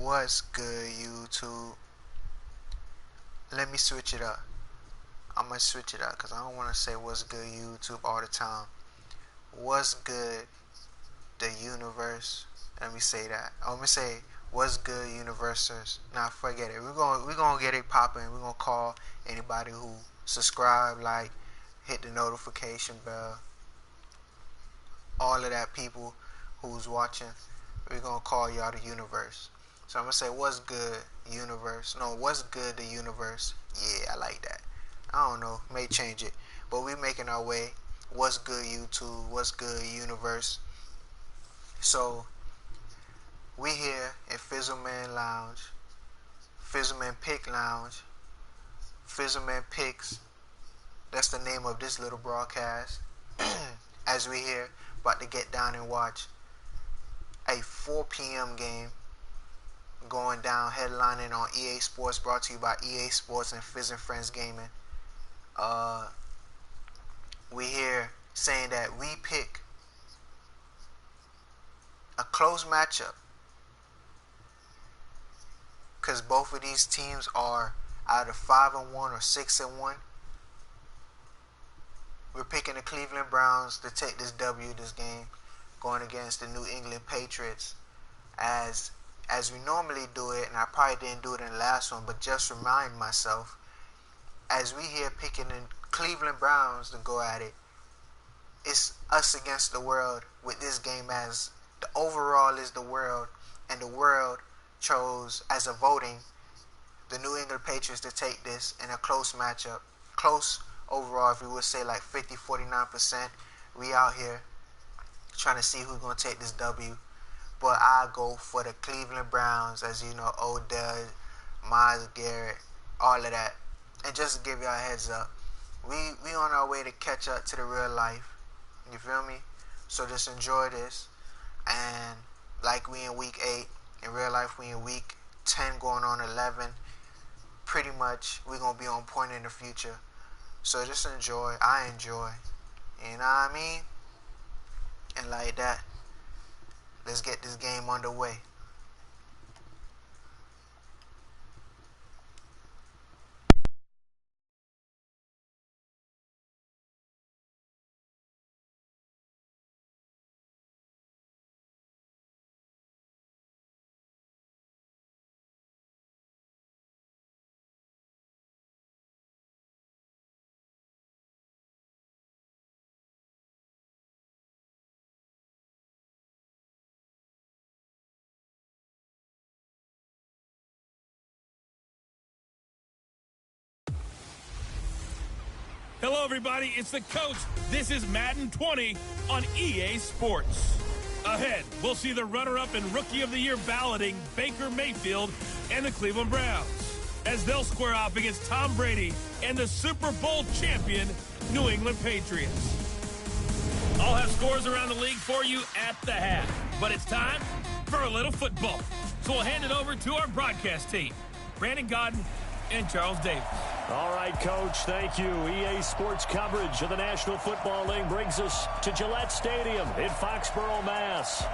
What's good, YouTube? Let me switch it up. I'm gonna switch it up because I don't want to say what's good, YouTube, all the time. What's good, the universe? Let me say that. I'm gonna say what's good, universers. Nah, forget it. We're gonna get it popping. We're gonna call anybody who subscribe, like, hit the notification bell. All of that people who's watching, we're gonna call y'all the universe. So I'm gonna say what's good, universe. No, what's good, the universe. Yeah, I like that. I don't know, may change it, but we making our way. What's good, YouTube? What's good, universe? So we here in Fizzleman Lounge, Fizzleman Pick Lounge, Fizzleman Picks. That's the name of this little broadcast. As we here about to get down and watch a 4 p.m. game going down, headlining on EA Sports, brought to you by EA Sports and Fizz and Friends Gaming. We here saying that we pick a close matchup because both of these teams are either 5-1 or 6-1. We're picking the Cleveland Browns to take this W this game, going against the New England Patriots. As we normally do it, and I probably didn't do it in the last one, but just remind myself, as we here picking the Cleveland Browns to go at it, it's us against the world with this game, as the overall is the world, and the world chose, as a voting, the New England Patriots to take this in a close matchup. Close overall, if we would say like 50-49%. We out here trying to see who's going to take this W. But I go for the Cleveland Browns, as you know, Odell, Myles Garrett, all of that. And just to give y'all a heads up, we on our way to catch up to the real life. You feel me? So just enjoy this. And like we in week 8, in real life we in week 10 going on 11. Pretty much we're going to be on point in the future. So just enjoy. I enjoy. You know what I mean? And like that, let's get this game underway. Hello, everybody. It's the coach. This is Madden 20 on EA Sports. Ahead, we'll see the runner-up and Rookie of the Year balloting Baker Mayfield and the Cleveland Browns, as they'll square off against Tom Brady and the Super Bowl champion New England Patriots. I'll have scores around the league for you at the half, but it's time for a little football. So we'll hand it over to our broadcast team, Brandon Godden and Charles Davis. All right, Coach, thank you. EA Sports coverage of the National Football League brings us to Gillette Stadium in Foxborough, Mass.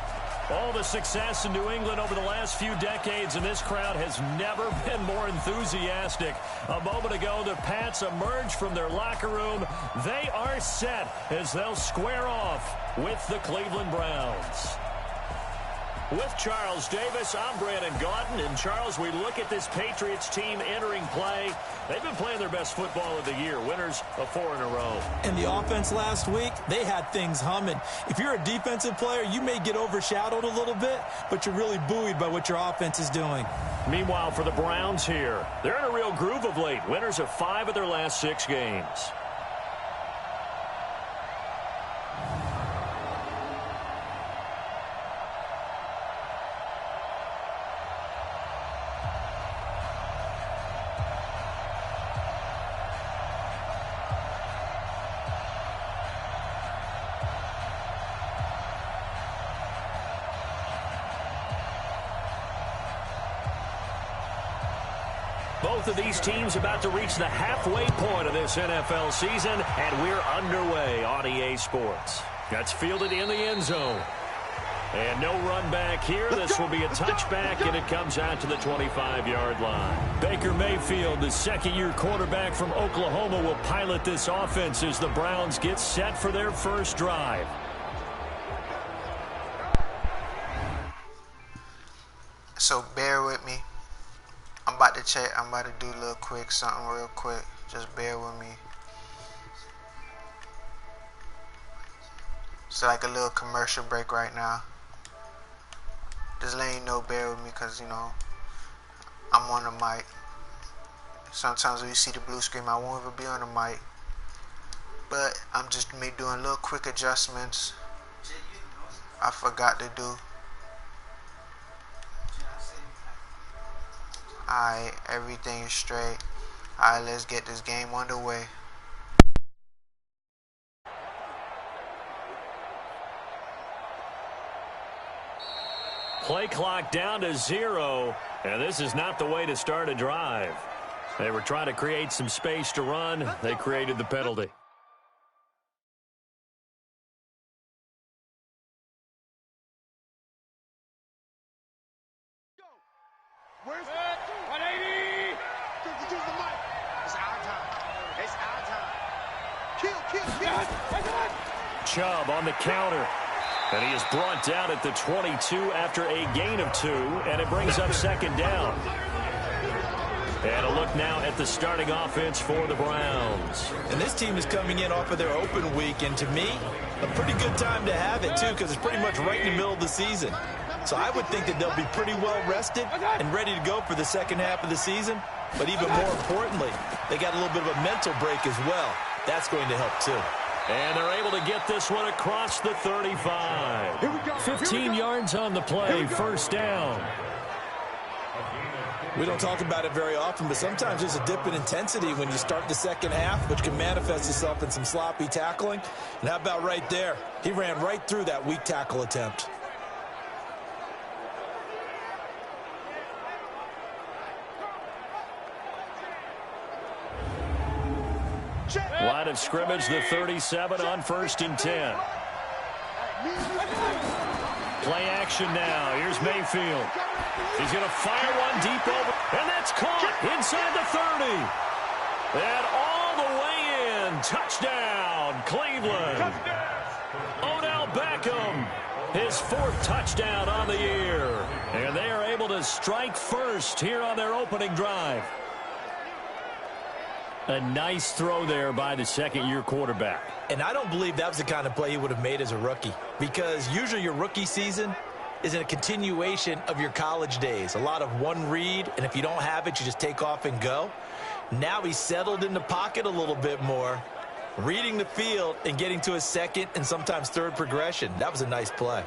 All the success in New England over the last few decades, and this crowd has never been more enthusiastic. A moment ago, the Pats emerged from their locker room. They are set as they'll square off with the Cleveland Browns. With Charles Davis, I'm Brandon Godden. And, Charles, we look at this Patriots team entering play. They've been playing their best football of the year, winners of 4 in a row. And the offense last week, they had things humming. If you're a defensive player, you may get overshadowed a little bit, but you're really buoyed by what your offense is doing. Meanwhile, for the Browns here, they're in a real groove of late, winners of 5 of their last 6 games. Both of these teams about to reach the halfway point of this NFL season, and we're underway on EA Sports. That's fielded in the end zone. And no run back here. This will be a touchback, and it comes out to the 25-yard line. Baker Mayfield, the second-year quarterback from Oklahoma, will pilot this offense as the Browns get set for their first drive. So bear with me. I'm about to check. I'm about to do a little quick something real quick. Just bear with me. It's like a little commercial break right now. Just letting you know, bear with me, because, you know, I'm on the mic. Sometimes when you see the blue screen, I won't even be on the mic. But I'm just doing little quick adjustments I forgot to do. Alright, everything is straight. Alright, let's get this game underway. Play clock down to 0, and this is not the way to start a drive. They were trying to create some space to run. They created the penalty. Where's 180? Use the mic. It's our time. It's our time. Kill. Chubb on the counter. And he is brought down at the 22 after a gain of 2, and it brings up second down. And a look now at the starting offense for the Browns. And this team is coming in off of their open week, and to me, a pretty good time to have it, too, because it's pretty much right in the middle of the season. So I would think that they'll be pretty well rested and ready to go for the second half of the season. But even more importantly, they got a little bit of a mental break as well. That's going to help, too. And they're able to get this one across the 35. 15 yards on the play, first down. We don't talk about it very often, but sometimes there's a dip in intensity when you start the second half, which can manifest itself in some sloppy tackling. And how about right there? He ran right through that weak tackle attempt. Line of scrimmage, the 37 on 1st and 10. Play action now. Here's Mayfield. He's going to fire one deep over, and that's caught inside the 30. And all the way in. Touchdown, Cleveland. Odell Beckham, his 4th touchdown on the year. And they are able to strike first here on their opening drive. A nice throw there by the second-year quarterback. And I don't believe that was the kind of play he would have made as a rookie, because usually your rookie season is a continuation of your college days. A lot of one read, and if you don't have it, you just take off and go. Now he's settled in the pocket a little bit more, reading the field and getting to his second and sometimes third progression. That was a nice play.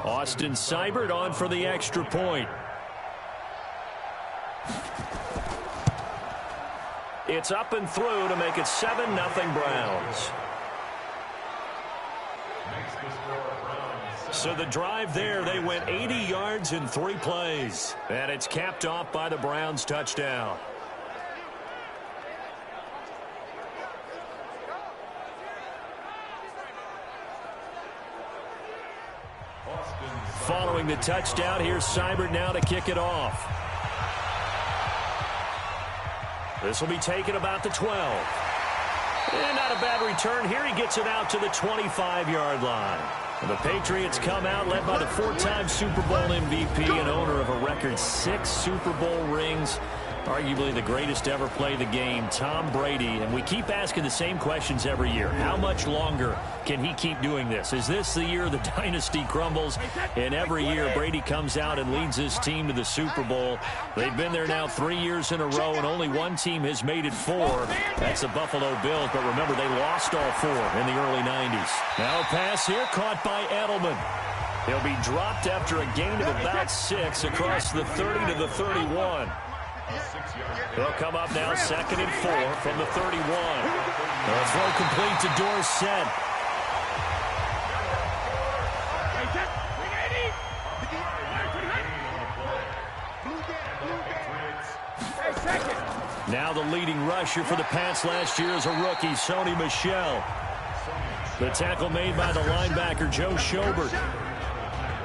Austin Seibert on for the extra point. It's up and through to make it 7-0 Browns. So the drive there, they went 80 yards in 3 plays. And it's capped off by the Browns touchdown. Following the touchdown, here's Seibert now to kick it off. This will be taken about the 12. And not a bad return here. He gets it out to the 25-yard line. And the Patriots come out led by the 4-time Super Bowl MVP and owner of a record 6 Super Bowl rings. Arguably the greatest to ever play the game, Tom Brady. And we keep asking the same questions every year. How much longer can he keep doing this? Is this the year the dynasty crumbles? And every year Brady comes out and leads his team to the Super Bowl. They've been there now 3 years in a row, and only one team has made it 4. That's the Buffalo Bills. But remember, they lost all 4 in the early 90s. Now a pass here caught by Edelman. He'll be dropped after a gain of about 6 across the 30 to the 31. They'll come up now 2nd and 4 from the 31. They'll throw complete to Dorsett. Now the leading rusher for the Pats last year is a rookie, Sony Michel. The tackle made by the linebacker, Joe Schobert.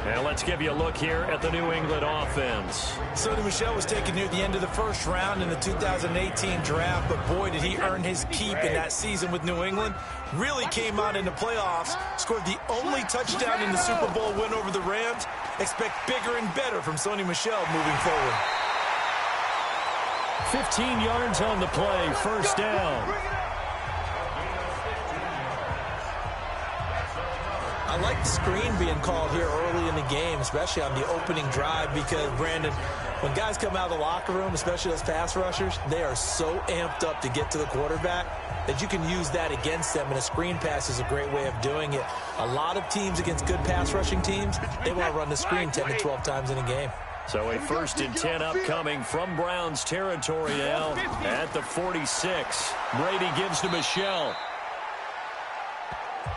And let's give you a look here at the New England offense. Sony Michel was taken near the end of the first round in the 2018 draft, but boy, did he earn his keep in that season with New England. Really came out in the playoffs, scored the only touchdown in the Super Bowl win over the Rams. Expect bigger and better from Sony Michel moving forward. 15 yards on the play, first down. I like the screen being called here early in the game, especially on the opening drive, because, Brandon, when guys come out of the locker room, especially those pass rushers, they are so amped up to get to the quarterback that you can use that against them, and a screen pass is a great way of doing it. A lot of teams against good pass rushing teams, they want to run the screen 10 to 12 times in a game. So a 1st and 10 upcoming from Browns territory now at the 46. Brady gives to Michel.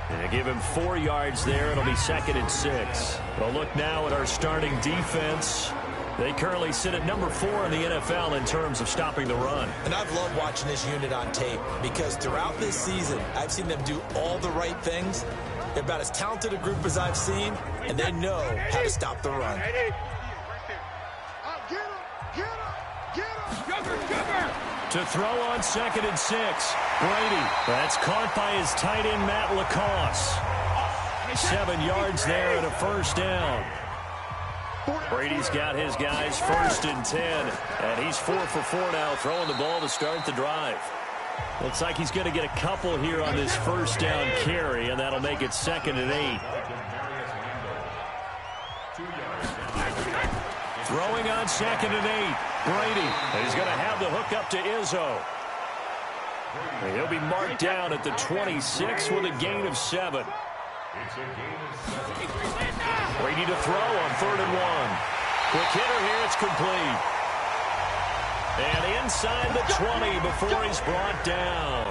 And they give him 4 yards there. It'll be 2nd and 6. Well, look now at our starting defense. They currently sit at number 4 in the NFL in terms of stopping the run. And I've loved watching this unit on tape because throughout this season, I've seen them do all the right things. They're about as talented a group as I've seen, and they know how to stop the run. To throw on 2nd and 6. Brady. That's caught by his tight end, Matt LaCosse. 7 yards there and a first down. Brady's got his guys 1st and 10. And he's 4 for 4 now, throwing the ball to start the drive. Looks like he's going to get a couple here on this first down carry, and that'll make it 2nd and 8. Throwing on 2nd and 8. Brady. He's going to have the hook up to Izzo. And he'll be marked down at the 26 with a gain of 7. Brady to throw on 3rd and 1. Quick hitter here. It's complete. And inside the 20 before he's brought down.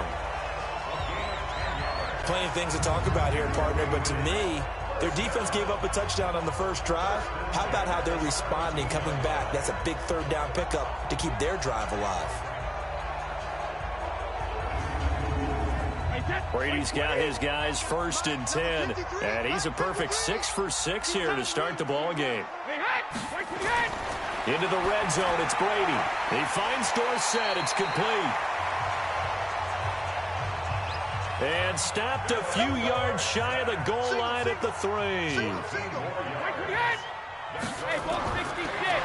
Plenty of things to talk about here, partner, but to me, their defense gave up a touchdown on the first drive. How about how they're responding, coming back? That's a big 3rd down pickup to keep their drive alive. Brady's got his guys 1st and 10, and he's a perfect 6 for 6 here to start the ball game. Into the red zone, it's Brady. He finds Dorsett, it's complete. And stopped a few yards shy of the goal line at the 3.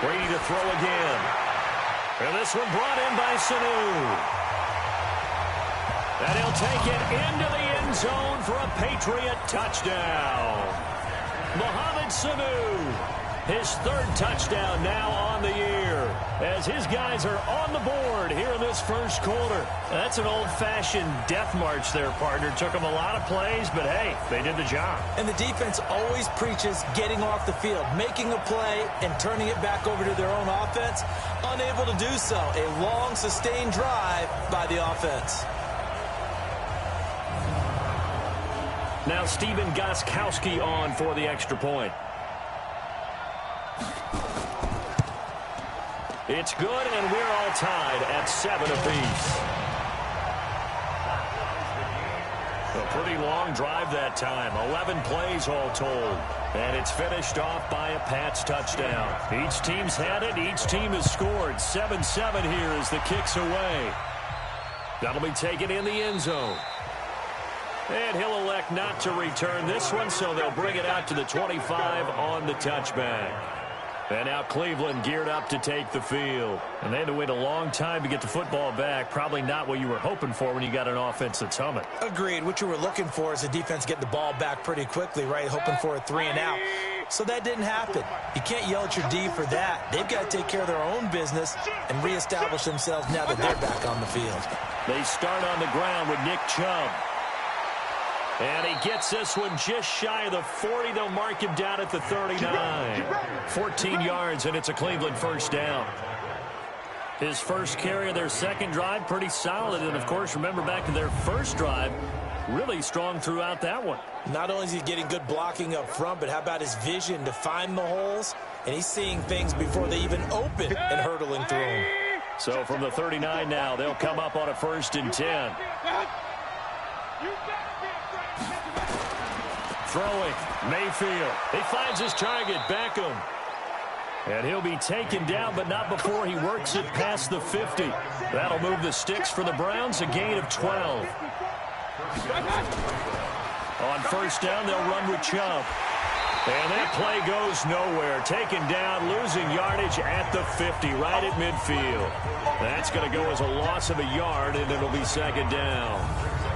Brady to throw again. And this one brought in by Sanu. And he'll take it into the end zone for a Patriot touchdown. Mohamed Sanu. His 3rd touchdown now on the year as his guys are on the board here in this first quarter. That's an old-fashioned death march there, partner. Took them a lot of plays, but, hey, they did the job. And the defense always preaches getting off the field, making a play, and turning it back over to their own offense. Unable to do so. A long, sustained drive by the offense. Now Stephen Gostkowski on for the extra point. It's good, and we're all tied at 7 apiece. A pretty long drive that time. 11 plays all told. And it's finished off by a Pats touchdown. Each team's had it. Each team has scored. 7-7 here as the kick's away. That'll be taken in the end zone. And he'll elect not to return this one, so they'll bring it out to the 25 on the touchback. And now Cleveland geared up to take the field. And they had to wait a long time to get the football back. Probably not what you were hoping for when you got an offense that's humming. Agreed. What you were looking for is the defense getting the ball back pretty quickly, right? Hoping for a 3 and out. So that didn't happen. You can't yell at your D for that. They've got to take care of their own business and reestablish themselves now that they're back on the field. They start on the ground with Nick Chubb. And he gets this one just shy of the 40. They'll mark him down at the 39. 14 yards, and it's a Cleveland first down. His first carry of their second drive, pretty solid. And, of course, remember back to their first drive, really strong throughout that one. Not only is he getting good blocking up front, but how about his vision to find the holes? And he's seeing things before they even open and hurdling through them. So from the 39 now, they'll come up on a 1st and 10. Throwing, Mayfield. He finds his target, Beckham. And he'll be taken down, but not before he works it past the 50. That'll move the sticks for the Browns, a gain of 12. On first down, they'll run with Chubb. And that play goes nowhere. Taken down, losing yardage at the 50, right at midfield. That's going to go as a loss of a yard, and it'll be second down.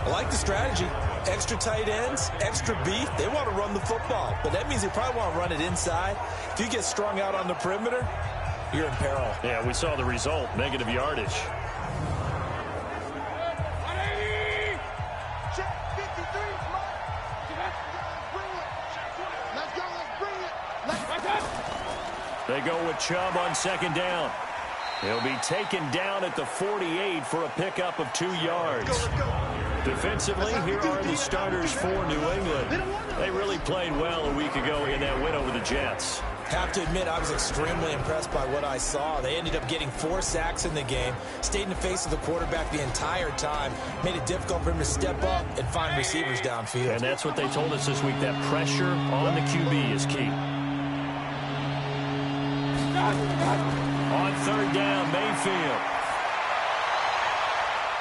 I like the strategy. Extra tight ends, extra beef. They want to run the football, but that means they probably want to run it inside. If you get strung out on the perimeter, you're in peril. Yeah, we saw the result, negative yardage. They go with Chubb on second down. He'll be taken down at the 48 for a pickup of 2 yards. Defensively, here are the starters for New England. They really played well a week ago in that win over the Jets. Have to admit, I was extremely impressed by what I saw. They ended up getting 4 sacks in the game, stayed in the face of the quarterback the entire time, made it difficult for him to step up and find receivers downfield. And that's what they told us this week, that pressure on the QB is key. On third down, Mayfield.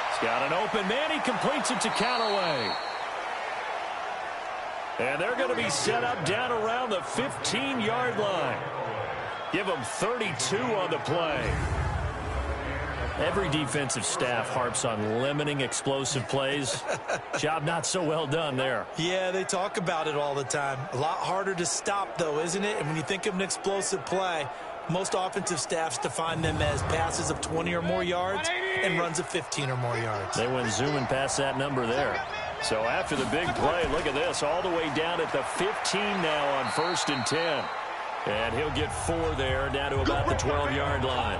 He's got an open man. He completes it to Callaway. And they're going to be set up down around the 15-yard line. Give them 32 on the play. Every defensive staff harps on limiting explosive plays. Job not so well done there. Yeah, they talk about it all the time. A lot harder to stop, though, isn't it? And when you think of an explosive play, most offensive staffs define them as passes of 20 or more yards and runs of 15 or more yards. They went zooming past that number there. So after the big play, look at this, all the way down at the 15 now on 1st and 10. And he'll get 4 there, down to about the 12-yard line.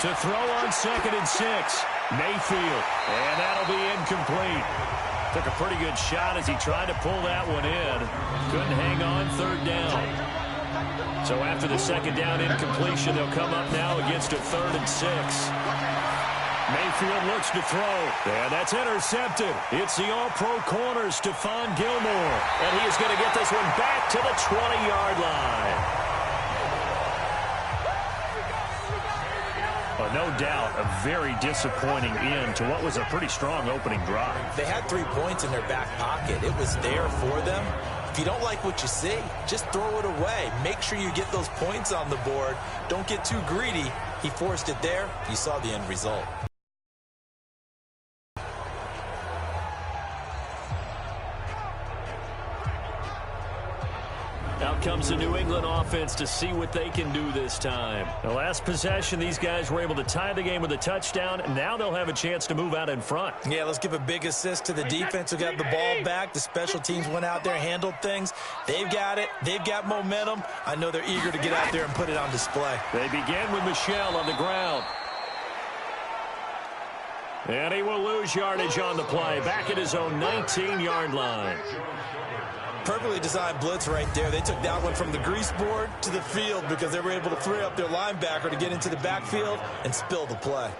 To throw on 2nd and 6, Mayfield. And that'll be incomplete. Took a pretty good shot as he tried to pull that one in. Couldn't hang on, 3rd down. So after the 2nd down incompletion, they'll come up now against a 3rd and 6. Mayfield looks to throw. And that's intercepted. It's the all-pro corner, Stephon Gilmore. And he is going to get this one back to the 20-yard line. No doubt, a very disappointing end to what was a pretty strong opening drive. They had 3 points in their back pocket. It was there for them. If you don't like what you see, just throw it away. Make sure you get those points on the board. Don't get too greedy. He forced it there. You saw the end result. Out comes the New England offense to see what they can do this time. The last possession, these guys were able to tie the game with a touchdown, and now they'll have a chance to move out in front. Yeah, let's give a big assist to the defense who got the ball back. The special teams went out there, handled things. They've got it. They've got momentum. I know they're eager to get out there and put it on display. They begin with Michel on the ground. And he will lose yardage on the play, back at his own 19-yard line. Perfectly designed blitz right there. They took that one from the grease board to the field because they were able to free up their linebacker to get into the backfield and spill the play.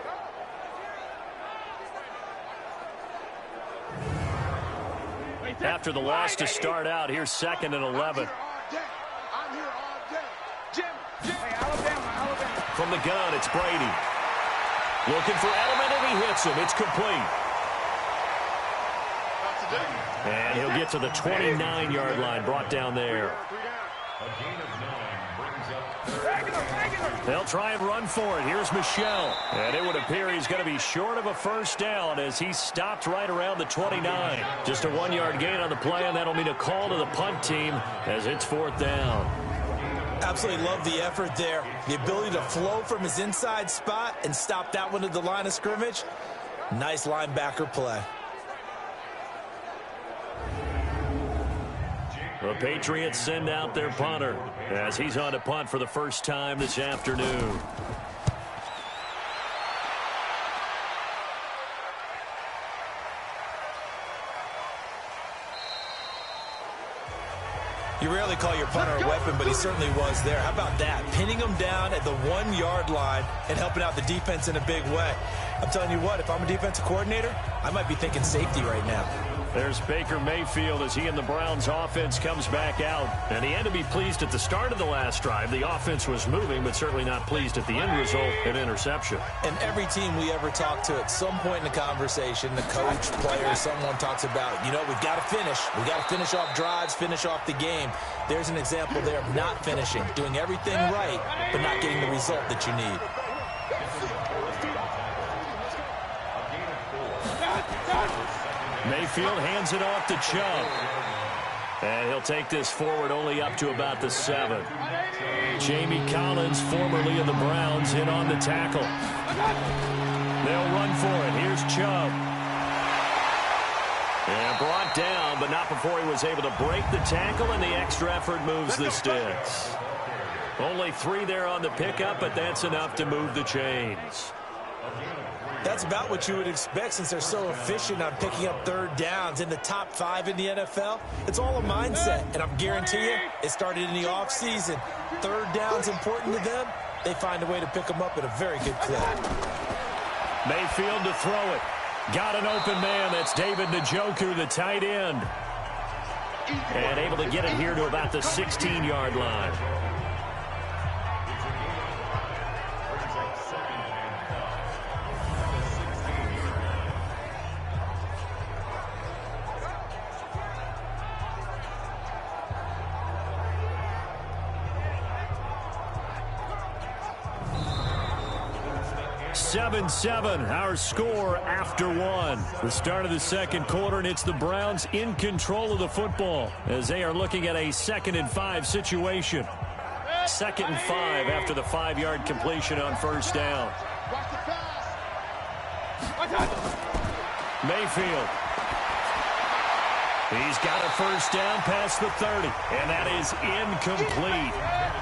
After the loss to start out, here's 2nd and 11. From the gun, it's Brady. Looking for Edelman, and he hits him. It's complete. And he'll get to the 29-yard line, brought down there. They'll try and run for it. Here's Michel. And it would appear he's going to be short of a 1st down as he stopped right around the 29. Just a 1-yard gain on the play, and that'll mean a call to the punt team as it's 4th down. Absolutely love the effort there. The ability to flow from his inside spot and stop that one at the line of scrimmage. Nice linebacker play. The Patriots send out their punter as he's on to punt for the first time this afternoon. You rarely call your punter a weapon, but he certainly was there. How about that? Pinning him down at the 1-yard line and helping out the defense in a big way. I'm telling you what, if I'm a defensive coordinator, I might be thinking safety right now. There's Baker Mayfield as he and the Browns offense comes back out. And he had to be pleased at the start of the last drive. The offense was moving, but certainly not pleased at the end result, an interception. And every team we ever talk to at some point in the conversation, the coach, player, someone talks about, you know, we've got to finish. We've got to finish off drives, finish off the game. There's an example there of not finishing, doing everything right, but not getting the result that you need. Mayfield hands it off to Chubb. And he'll take this forward only up to about the 7. Jamie Collins, formerly of the Browns, in on the tackle. They'll run for it. Here's Chubb. And brought down, but not before he was able to break the tackle, and the extra effort moves the sticks. Only 3 there on the pickup, but that's enough to move the chains. That's about what you would expect since they're so efficient on picking up third downs in the top 5 in the NFL. It's all a mindset, and I'm guarantee you it started in the offseason. Third down's important to them. They find a way to pick them up at a very good clip. Mayfield to throw it. Got an open man. That's David Njoku, the tight end. And able to get it here to about the 16-yard line. Seven, our score after 1. The start of the second quarter, and it's the Browns in control of the football as they are looking at a 2nd and 5 situation. 2nd and 5 after the 5-yard completion on first down. Mayfield. He's got a first down past the 30, and that is incomplete.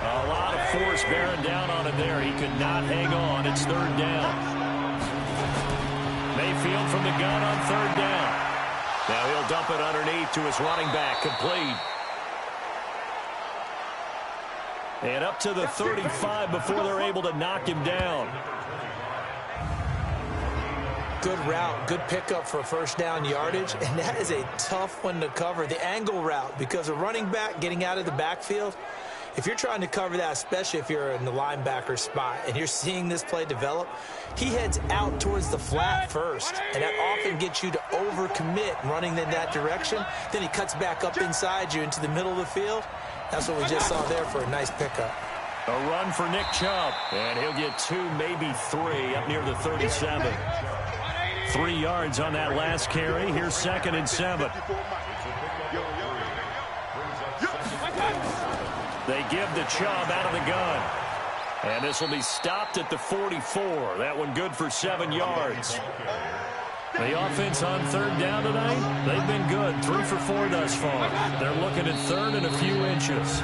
A lot of force bearing down on him there. He could not hang on. It's 3rd down. Mayfield from the gun on 3rd down. Now he'll dump it underneath to his running back, complete. And up to the 35 before they're able to knock him down. Good route, good pickup for first down yardage, and that is a tough one to cover, the angle route, because a running back getting out of the backfield, if you're trying to cover that, especially if you're in the linebacker spot and you're seeing this play develop, he heads out towards the flat first, and that often gets you to overcommit running in that direction. Then he cuts back up inside you into the middle of the field. That's what we just saw there for a nice pickup. A run for Nick Chubb, and he'll get 2, maybe 3 up near the 37. 3 yards on that last carry. Here's 2nd and 7. They give the Chubb out of the gun. And this will be stopped at the 44. That one good for 7 yards. The offense on 3rd down tonight, they've been good. 3 for 4 thus far. They're looking at 3rd and a few inches.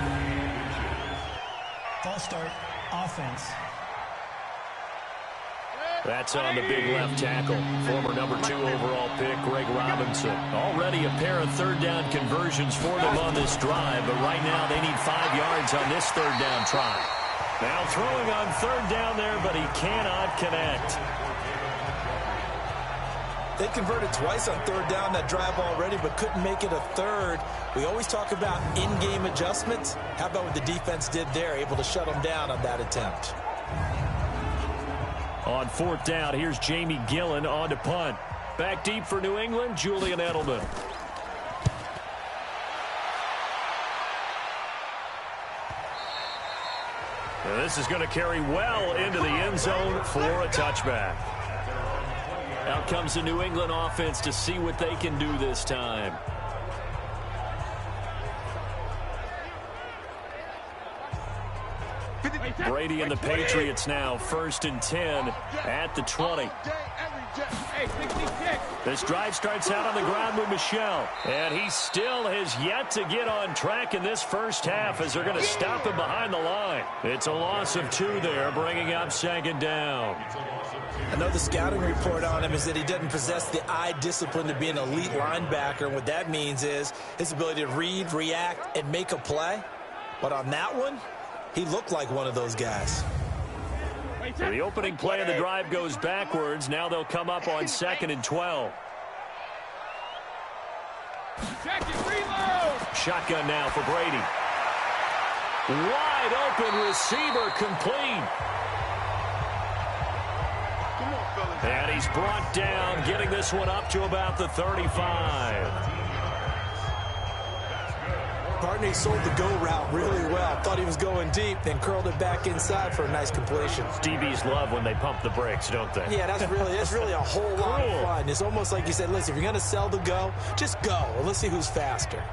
False start, offense. That's on the big left tackle. Former number 2 overall pick, Greg Robinson. Already a pair of 3rd down conversions for them on this drive, but right now they need 5 yards on this 3rd down try. Now throwing on 3rd down there, but he cannot connect. They converted twice on 3rd down that drive already, but couldn't make it a 3rd. We always talk about in-game adjustments. How about what the defense did there, able to shut them down on that attempt? On 4th down, here's Jamie Gillen on to punt. Back deep for New England, Julian Edelman. And this is going to carry well into the end zone for a touchback. Out comes the New England offense to see what they can do this time. Brady and the Patriots now 1st and 10 at the 20. This drive starts out on the ground with Michel, and he still has yet to get on track in this first half as they're going to stop him behind the line. It's a loss of 2 there, bringing up 2nd down. I know the scouting report on him is that he doesn't possess the eye discipline to be an elite linebacker, and what that means is his ability to read, react, and make a play. But on that one, he looked like one of those guys. The opening play of the drive goes backwards. Now they'll come up on 2nd and 12. Shotgun now for Brady. Wide open receiver complete. And he's brought down, getting this one up to about the 35. Barney sold the go route really well. Thought he was going deep, then curled it back inside for a nice completion. DBs love when they pump the brakes, don't they? Yeah, that's really a whole lot of fun. It's almost like you said, listen, if you're going to sell the go, just go. Well, let's see who's faster.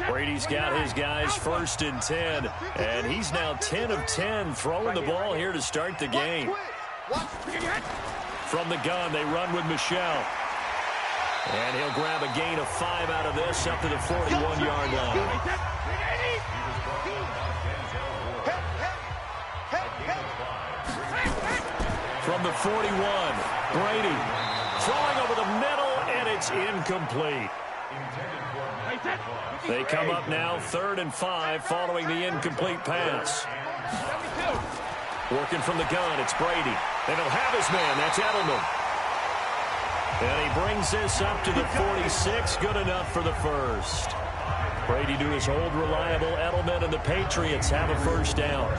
Brady's got his guys 1st and 10, and he's now 10 of 10 throwing the ball here to start the game. From the gun, they run with Michel. And he'll grab a gain of 5 out of this up to the 41-yard line. From the 41, Brady throwing over the middle, and it's incomplete. They come up now 3rd and 5 following the incomplete pass. Working from the gun, it's Brady. And he'll have his man, that's Edelman. And he brings this up to the 46, good enough for the first. Brady to his old reliable Edelman, and the Patriots have a first down.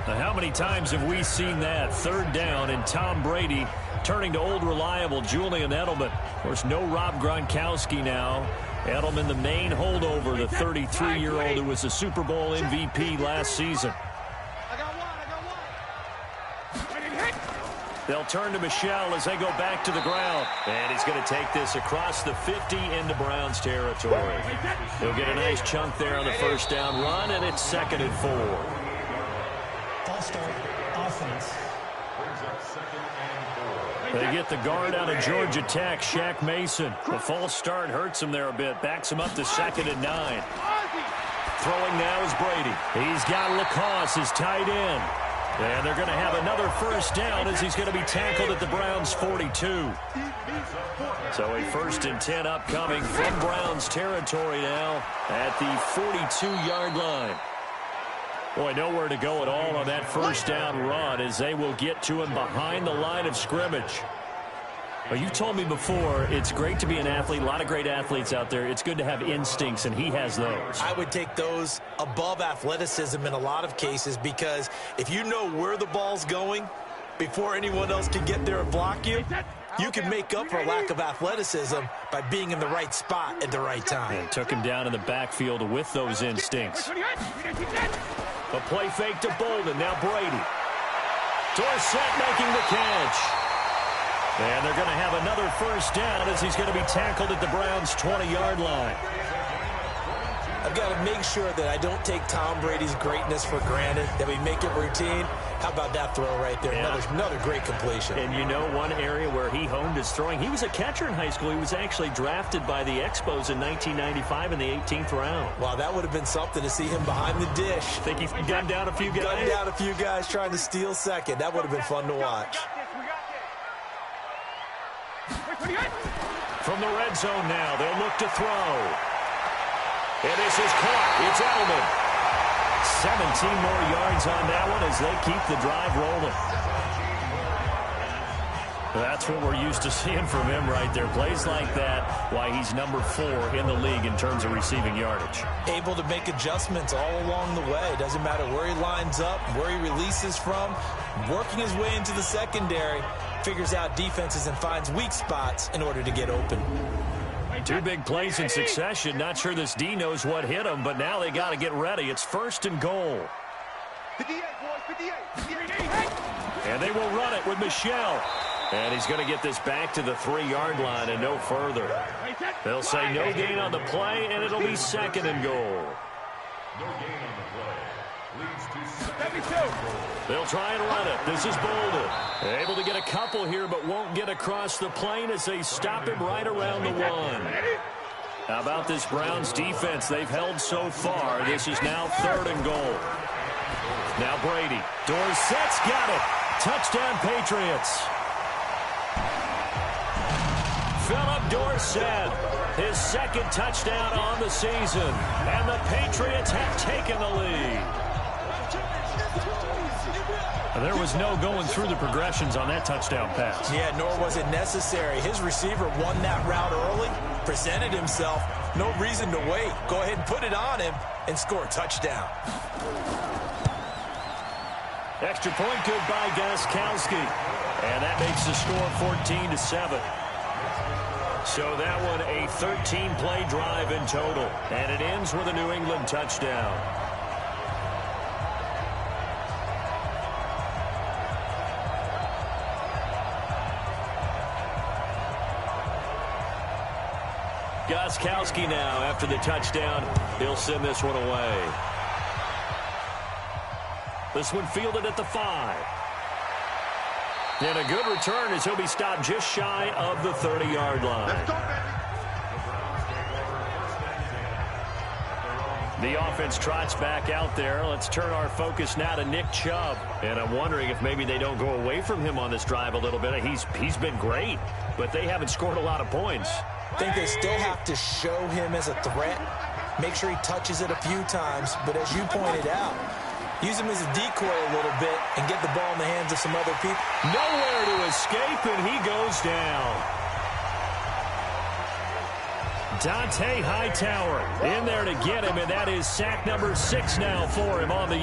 Now, how many times have we seen that? 3rd down, and Tom Brady turning to old reliable Julian Edelman. Of course, no Rob Gronkowski now. Edelman, the main holdover, the 33-year-old who was a Super Bowl MVP last season. They'll turn to Michel as they go back to the ground. And he's going to take this across the 50 into Browns territory. He'll get a nice chunk there on the first down run, and it's 2nd and 4. False start, offense. They get the guard out of Georgia Tech, Shaq Mason. The false start hurts him there a bit. Backs him up to 2nd and 9. Throwing now is Brady. He's got Lacoste, his tight end. And they're going to have another first down as he's going to be tackled at the Browns' 42. So a 1st and 10 upcoming from Browns territory now at the 42-yard line. Boy, nowhere to go at all on that first down run as they will get to him behind the line of scrimmage. Well, you've told me before, it's great to be an athlete. A lot of great athletes out there. It's good to have instincts, and he has those. I would take those above athleticism in a lot of cases, because if you know where the ball's going before anyone else can get there and block you, you can make up for a lack of athleticism by being in the right spot at the right time. And took him down in the backfield with those instincts. A play fake to Bolden. Now Brady. Dorsett making the catch. And they're going to have another first down as he's going to be tackled at the Browns' 20-yard line. I've got to make sure that I don't take Tom Brady's greatness for granted, that we make it routine. How about that throw right there? Yeah. Another great completion. And you know, one area where he honed his throwing, he was a catcher in high school. He was actually drafted by the Expos in 1995 in the 18th round. Wow, that would have been something to see him behind the dish. Think he gunned down a few guys? Gunned down a few guys trying to steal second. That would have been fun to watch. From the red zone now, they'll look to throw. And this is caught. It's Edelman. 17 more yards on that one as they keep the drive rolling. That's what we're used to seeing from him right there. Plays like that, why he's number 4 in the league in terms of receiving yardage. Able to make adjustments all along the way. Doesn't matter where he lines up, where he releases from. Working his way into the secondary. Figures out defenses and finds weak spots in order to get open. 2 big plays in succession. Not sure this D knows what hit him, but now they got to get ready. It's 1st and goal. 58, boys, 58. And they will run it with Michel. And he's going to get this back to the 3-yard line and no further. They'll say no gain on the play, and it'll be 2nd and goal. No gain on the play. Leads to 72. They'll try and run it. This is Bolden. Able to get a couple here, but won't get across the plane as they stop him right around the 1. How about this Browns defense they've held so far? This is now 3rd and goal. Now Brady. Dorsett's got it. Touchdown Patriots. Philip Dorsett, his 2nd touchdown on the season. And the Patriots have taken the lead. There was no going through the progressions on that touchdown pass. Yeah, nor was it necessary. His receiver won that route early, presented himself. No reason to wait. Go ahead and put it on him and score a touchdown. Extra point good by Gostkowski. And that makes the score 14-7. So that one a 13-play drive in total. And it ends with a New England touchdown. Gostkowski now after the touchdown. He'll send this one away. This one fielded at the 5. And a good return as he'll be stopped just shy of the 30-yard line. The offense trots back out there. Let's turn our focus now to Nick Chubb. And I'm wondering if maybe they don't go away from him on this drive a little bit. He's been great, but they haven't scored a lot of points. I think they still have to show him as a threat. Make sure he touches it a few times. But as you pointed out, use him as a decoy a little bit and get the ball in the hands of some other people. Nowhere to escape, and he goes down. Dante Hightower in there to get him, and that is sack number 6 now for him on the